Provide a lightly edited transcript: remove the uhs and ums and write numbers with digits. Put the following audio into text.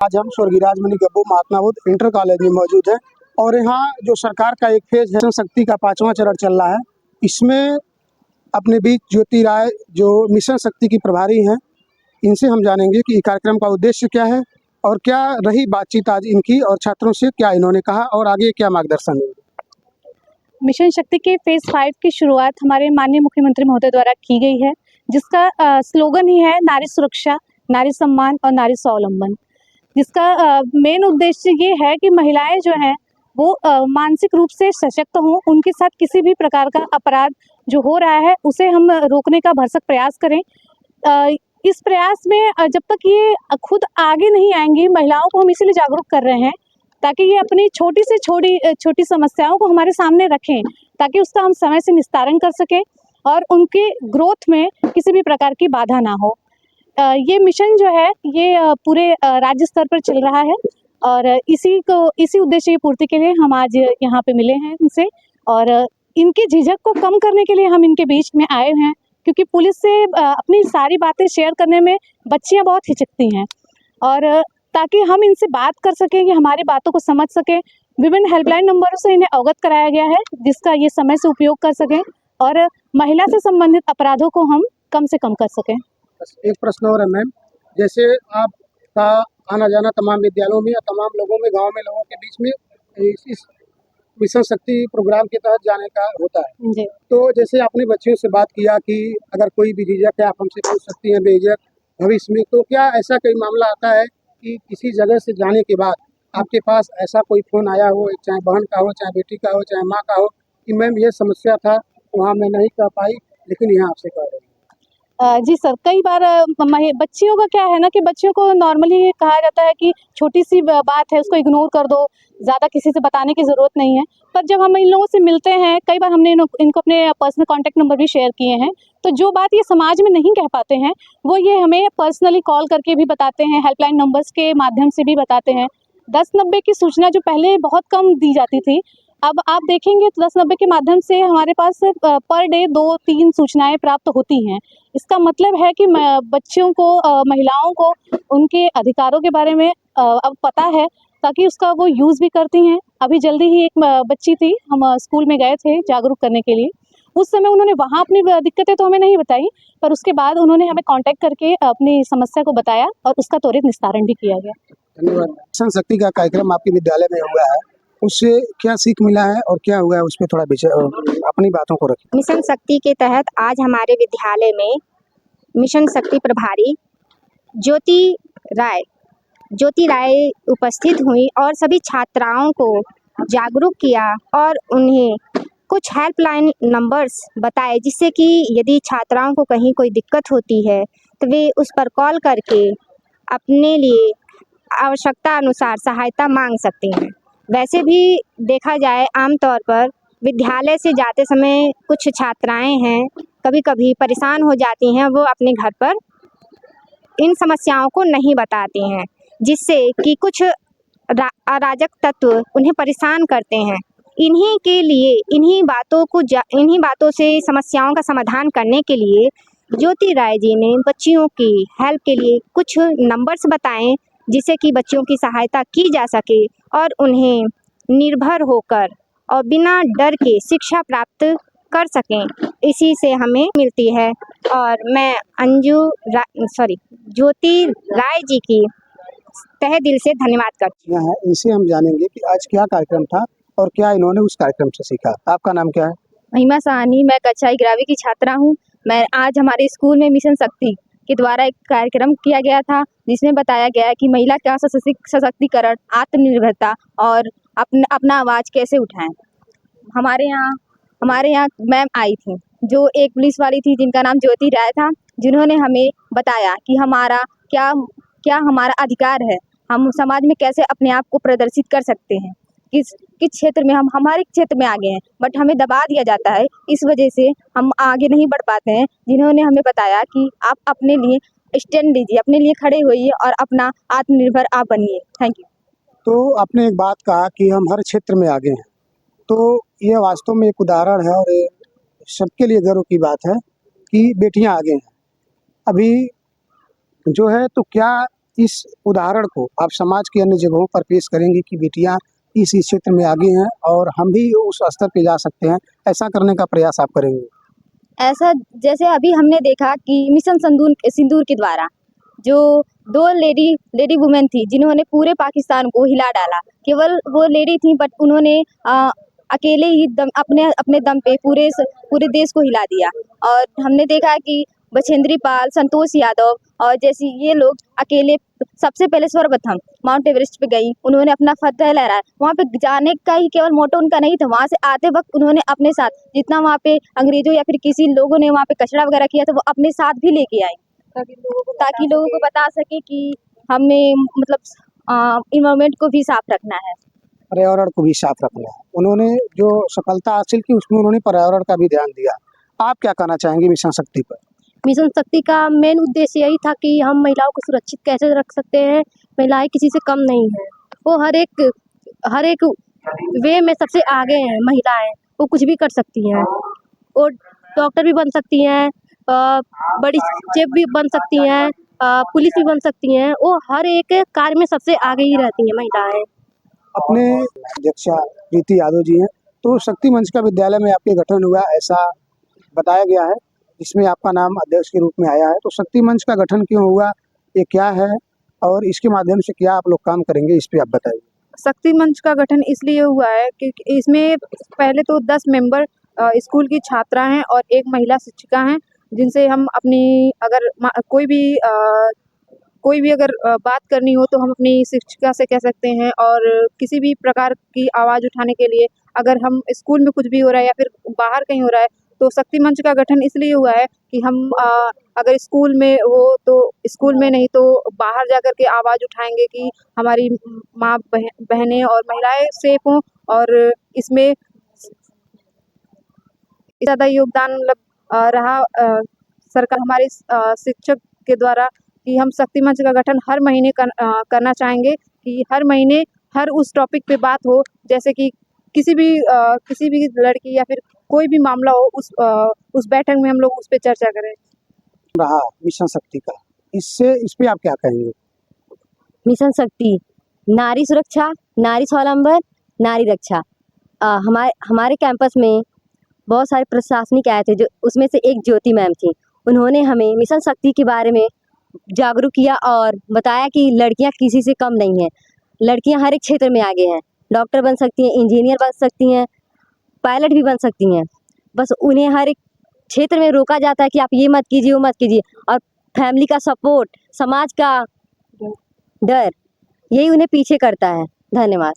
आज हम स्वर्गीय राजमणि गब्बू महात्मा बुद्ध इंटर कॉलेज में मौजूद हैं और यहाँ जो सरकार का एक फेज है मिशन शक्ति का 5वां चरण चल रहा है। इसमें अपने बीच ज्योति राय जो मिशन शक्ति की प्रभारी हैं, इनसे हम जानेंगे कि कार्यक्रम का उद्देश्य क्या है और क्या रही बातचीत आज इनकी और छात्रों से क्या इन्होंने कहा और आगे क्या मार्गदर्शन देंगे। मिशन शक्ति के फेज 5 की शुरुआत हमारे माननीय मुख्यमंत्री महोदय द्वारा की गई है, जिसका स्लोगन ही है नारी सुरक्षा, नारी सम्मान और नारी स्वावलंबन। जिसका मेन उद्देश्य ये है कि महिलाएं जो हैं वो मानसिक रूप से सशक्त हों, उनके साथ किसी भी प्रकार का अपराध जो हो रहा है उसे हम रोकने का भरसक प्रयास करें। इस प्रयास में जब तक ये खुद आगे नहीं आएंगी, महिलाओं को हम इसीलिए जागरूक कर रहे हैं ताकि ये अपनी छोटी से छोटी समस्याओं को हमारे सामने रखें, ताकि उसका हम समय से निस्तारण कर सकें और उनके ग्रोथ में किसी भी प्रकार की बाधा ना हो। ये मिशन जो है ये पूरे राज्य स्तर पर चल रहा है और इसी उद्देश्य की पूर्ति के लिए हम आज यहाँ पे मिले हैं इनसे और इनकी झिझक को कम करने के लिए हम इनके बीच में आए हैं, क्योंकि पुलिस से अपनी सारी बातें शेयर करने में बच्चियाँ बहुत हिचकती हैं और ताकि हम इनसे बात कर सकें, कि हमारी बातों को समझ सकें, विभिन्न हेल्पलाइन नंबरों से इन्हें अवगत कराया गया है जिसका ये समय से उपयोग कर सकें और महिला से संबंधित अपराधों को हम कम से कम कर सकें। एक प्रश्न और है मैम, जैसे आपका आना जाना तमाम विद्यालयों में या तमाम लोगों में, गांव में लोगों के बीच में इस मिशन शक्ति प्रोग्राम के तहत जाने का होता है जी। तो जैसे आपने बच्चियों से बात किया कि अगर कोई भी झिझक है आप हमसे पूछ सकती हैं बेझिझक भविष्य में, तो क्या ऐसा कोई मामला आता है कि किसी जगह से जाने के बाद आपके पास ऐसा कोई फ़ोन आया हो, चाहे बहन का हो, चाहे बेटी का हो, चाहे माँ का हो, कि मैम ये समस्या था, वहाँ मैं नहीं कह पाई लेकिन यहाँ आपसे कह रही हूँ। जी सर, कई बार बच्चियों का क्या है ना कि बच्चियों को नॉर्मली कहा जाता है कि छोटी सी बात है उसको इग्नोर कर दो, ज़्यादा किसी से बताने की ज़रूरत नहीं है। पर जब हम इन लोगों से मिलते हैं, कई बार हमने इनको अपने पर्सनल कॉन्टैक्ट नंबर भी शेयर किए हैं, तो जो बात ये समाज में नहीं कह पाते हैं वो ये हमें पर्सनली कॉल करके भी बताते हैं, हेल्पलाइन नंबर्स के माध्यम से भी बताते हैं। 10-90 की सूचना जो पहले बहुत कम दी जाती थी, अब आप देखेंगे तो 10-90 के माध्यम से हमारे पास पर डे 2-3 सूचनाएं प्राप्त होती हैं। इसका मतलब है कि बच्चियों को, महिलाओं को उनके अधिकारों के बारे में अब पता है, ताकि उसका वो यूज़ भी करती हैं। अभी जल्दी ही एक बच्ची थी, हम स्कूल में गए थे जागरूक करने के लिए। उस समय उन्होंने वहाँ अपनी दिक्कतें तो हमें नहीं बताई, पर उसके बाद उन्होंने हमें कॉन्टैक्ट करके अपनी समस्या को बताया और उसका त्वरित निस्तारण भी किया गया। धन्यवाद। मिशन शक्ति का कार्यक्रम आपके विद्यालय में हुआ है, उससे क्या सीख मिला है और क्या हुआ है, उस पर थोड़ा अपनी बातों को रखें। मिशन शक्ति के तहत आज हमारे विद्यालय में मिशन शक्ति प्रभारी ज्योति राय उपस्थित हुई और सभी छात्राओं को जागरूक किया और उन्हें कुछ हेल्पलाइन नंबर्स बताए, जिससे कि यदि छात्राओं को कहीं कोई दिक्कत होती है तो वे उस पर कॉल करके अपने लिए आवश्यकता अनुसार सहायता मांग सकते हैं। वैसे भी देखा जाए, आमतौर पर विद्यालय से जाते समय कुछ छात्राएं हैं कभी कभी परेशान हो जाती हैं, वो अपने घर पर इन समस्याओं को नहीं बताती हैं, जिससे कि कुछ अराजक तत्व उन्हें परेशान करते हैं। इन्हीं बातों से समस्याओं का समाधान करने के लिए ज्योति राय जी ने बच्चियों की हेल्प के लिए कुछ नंबर्स बताएं, जिससे कि बच्चियों की सहायता की जा सके और उन्हें निर्भर होकर और बिना डर के शिक्षा प्राप्त कर सकें। इसी से हमें मिलती है और मैं ज्योति राय जी की तहे दिल से धन्यवाद करती हूँ। इनसे हम जानेंगे कि आज क्या कार्यक्रम था और क्या इन्होंने उस कार्यक्रम से सीखा। आपका नाम क्या है? महिमा साहनी, मैं कक्षा 11वीं की छात्रा हूँ। मैं आज हमारे स्कूल में मिशन शक्ति के द्वारा एक कार्यक्रम किया गया था, जिसमें बताया गया कि महिला का सशक्तिकरण, आत्मनिर्भरता और अपना आवाज़ कैसे उठाएं। हमारे यहाँ मैम आई थी जो एक पुलिस वाली थी, जिनका नाम ज्योति राय था, जिन्होंने हमें बताया कि हमारा क्या हमारा अधिकार है, हम समाज में कैसे अपने आप को प्रदर्शित कर सकते हैं, किस क्षेत्र में हम हमारे क्षेत्र में आगे हैं, बट हमें दबा दिया जाता है, इस वजह से हम आगे नहीं बढ़ पाते हैं। जिन्होंने हमें बताया कि आप अपने लिए स्टैंड लीजिए, अपने लिए खड़े होइए और अपना आत्मनिर्भर आप बनिए। Thank you. तो आपने एक बात कहा कि हम हर क्षेत्र में आगे हैं, तो यह वास्तव में एक उदाहरण है और सबके लिए गर्व की बात है कि बेटियां आगे हैं। अभी जो है, तो क्या इस उदाहरण को आप समाज की अन्य जगहों पर पेश करेंगे कि बेटियां इस क्षेत्र में आगे हैं और हम भी उस स्तर पे जा सकते हैं, ऐसा करने का प्रयास आप करेंगे? ऐसा जैसे अभी हमने देखा कि मिशन सिंदूर के द्वारा जो 2 लेडी वुमेन थी जिन्होंने पूरे पाकिस्तान को हिला डाला। केवल वो लेडी थी बट उन्होंने अकेले ही अपने दम पे पूरे देश को हिला दिया। और हमने देखा कि बछेंद्री पाल, संतोष यादव और जैसी ये लोग अकेले सबसे पहले सर्वप्रथम माउंट एवरेस्ट पे गई। उन्होंने अपना फतह लहराया। वहाँ पे जाने का ही केवल मोटो उनका नहीं था, वहाँ से आते वक्त उन्होंने अपने साथ जितना वहाँ पे अंग्रेजों या फिर किसी लोगों ने वहाँ पे कचरा वगैरह किया था वो अपने साथ भी लेके आई, ताकि लोगों को बता सके कि हमें मतलब इन्वायरमेंट को भी साफ रखना है, पर्यावरण को भी साफ रखना है। उन्होंने जो सफलता हासिल की उसमें उन्होंने पर्यावरण का भी ध्यान दिया। आप क्या कहना चाहेंगे मिशन शक्ति पर? मिशन शक्ति का मेन उद्देश्य यही था कि हम महिलाओं को सुरक्षित कैसे रख सकते हैं। महिलाएं किसी से कम नहीं हैं, वो हर एक वे में सबसे आगे हैं। महिलाएं वो कुछ भी कर सकती हैं, वो डॉक्टर भी बन सकती हैं, बड़ी चेफ भी बन सकती हैं, पुलिस भी बन सकती हैं। वो हर एक कार्य में सबसे आगे ही रहती हैं महिलाएं। अपने अध्यक्षा प्रीति यादव जी हैं, तो शक्ति मंच का विद्यालय में आपके गठन हुआ ऐसा बताया गया है, इसमें आपका नाम अध्यक्ष के रूप में आया है। तो शक्ति मंच का गठन क्यों हुआ, ये क्या है और इसके माध्यम से क्या आप लोग काम करेंगे, इस पे आप बताइए। शक्ति मंच का गठन इसलिए हुआ है क्योंकि इसमें पहले तो 10 मेंबर स्कूल की छात्रा हैं और 1 महिला शिक्षिका हैं, जिनसे हम अपनी अगर कोई भी अगर बात करनी हो तो हम अपनी शिक्षिका से कह सकते हैं। और किसी भी प्रकार की आवाज़ उठाने के लिए अगर हम स्कूल में कुछ भी हो रहा है या फिर बाहर कहीं हो रहा है तो शक्ति मंच का गठन इसलिए हुआ है कि हम अगर स्कूल में हो तो स्कूल में नहीं तो बाहर जाकर के आवाज़ उठाएंगे कि हमारी माँ बहनें और महिलाएं सेफ हों। और इसमें ज़्यादा योगदान मतलब रहा सरकार हमारे शिक्षक के द्वारा कि हम शक्ति मंच का गठन हर महीने करना चाहेंगे कि हर महीने हर उस टॉपिक पे बात हो, जैसे कि किसी भी लड़की या फिर कोई भी मामला हो उस बैठक में हम लोग उस पे चर्चा करें। रहा मिशन शक्ति का, इस पे आप क्या कहेंगे? मिशन शक्ति नारी सुरक्षा, नारी स्वावलंबन, नारी रक्षा। हमारे कैंपस में बहुत सारे प्रशासनिक आए थे, जो उसमें से एक ज्योति मैम थी। उन्होंने हमें मिशन शक्ति के बारे में जागरूक किया और बताया कि लड़कियां किसी से कम नहीं हैं। लड़कियां हर एक क्षेत्र में आगे हैं, डॉक्टर बन सकती हैं, इंजीनियर बन सकती हैं, पायलट भी बन सकती हैं। बस उन्हें हर एक क्षेत्र में रोका जाता है कि आप ये मत कीजिए, वो मत कीजिए। और फैमिली का सपोर्ट, समाज का डर, यही उन्हें पीछे करता है। धन्यवाद।